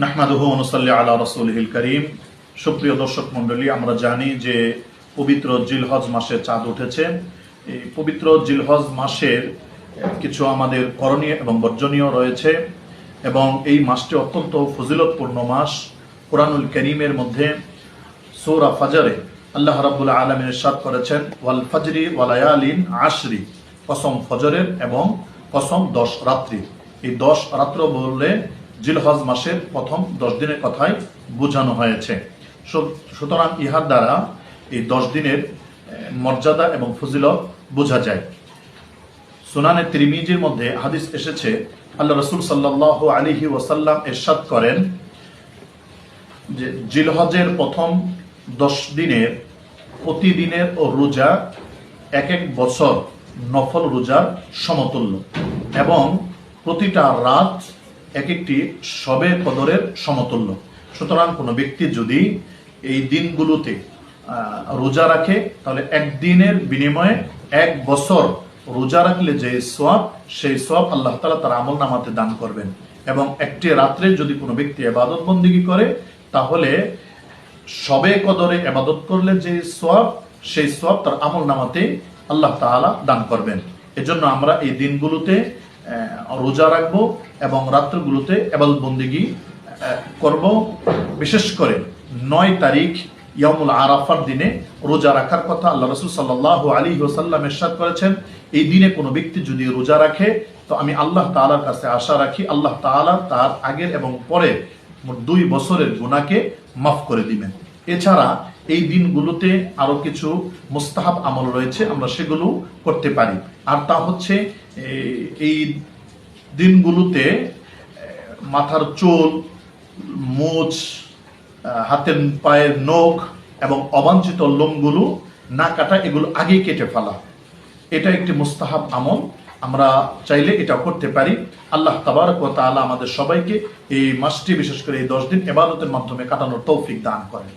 নাহমাদুহু ওয়া নুসাল্লি আলা রাসূলিহিল কারীম। সুপ্রিয় দর্শক মণ্ডলী, আমরা জানি যে পবিত্র জিলহজ মাসে চাঁদ উঠেছে। এই পবিত্র জিলহজ মাসের কিছু আমাদের করণীয় এবং বর্জনীয় রয়েছে এবং এই মাসটি অত্যন্ত ফজিলতপূর্ণ মাস। কুরআনুল কারীমের মধ্যে সূরা ফাজরে আল্লাহ রাব্বুল আলামিন ইরশাদ করেছেন, ওয়াল ফাজরি ওয়া লায়ালিন আশরি, কসম ফজরের এবং কসম 10 রাত্রি। এই 10 রাত্র বললে জিলহজ মাসের প্রথম 10 দিনের কথাই বোঝানো হয়েছে। সুতরাং ইহার দ্বারা এই 10 দিনের মর্যাদা এবং ফজিলত বোঝা যায়। সুনানে তিরমিজির মধ্যে হাদিস এসেছে, আল্লাহ রাসূল সাল্লাল্লাহু আলাইহি ওয়াসাল্লাম ইরশাদ করেন যে জিলহজের প্রথম 10 দিনের প্রতিদিনের রোজা এক বছর নফল রোজার সমতুল্য এবং প্রতিটা রাত একটি শবে কদরের সমতুল্য। সুতরাং কোনো ব্যক্তি যদি এই দিনগুলোতে রোজা রাখে তাহলে একদিনের বিনিময়ে 1 বছর রোজা রাখলে যে সওয়াব, সেই সওয়াব আল্লাহ তাআলা তার আমলনামাতে দান করবেন। এবং একটি রাত্রে যদি কোনো ব্যক্তি ইবাদত বন্দেগী করে তাহলে শবে কদরে ইবাদত করলে যে সওয়াব, সেই সওয়াব তার আমলনামাতে আল্লাহ তাআলা দান করবেন। এজন্য আমরা এই দিনগুলোতে রোজা রাখবো এবং রাত্রগুলোতে ইবাদত বন্দেগী করব। বিশেষ করে 9 তারিখ ইয়ামুল আরাফার দিনে রোজা রাখার কথা আল্লাহ রাসূল সাল্লাল্লাহু আলাইহি ওয়াসাল্লাম ইরশাদ করেছেন, এই দিনে কোনো ব্যক্তি যদি রোজা রাখে তো আমি আল্লাহ তাআলার কাছে আশা রাখি আল্লাহ তাআলা তার আগের এবং পরের 2 বছরের গুনাহকে মাফ করে দিবেন। এছাড়া এই দিনগুলোতে আরো কিছু মুস্তাহাব আমল রয়েছে, আমরা সেগুলো করতে পারি। আর তা হচ্ছে এই দিনগুলোতে মাথার চুল, মুছ, হাতের পায়ের নখ এবং অবাঞ্ছিত লোমগুলো না কাটা, এগুলো আগেই কেটে ফেলা। এটা একটি মুস্তাহাব আমল, আমরা চাইলে এটা করতে পারি। আল্লাহ তাবারক ওয়া তাআলা আমাদের সবাইকে এই মাসটি, বিশেষ করে এই 10 দিন ইবাদতের মাধ্যমে কাটানোর তৌফিক দান করেন।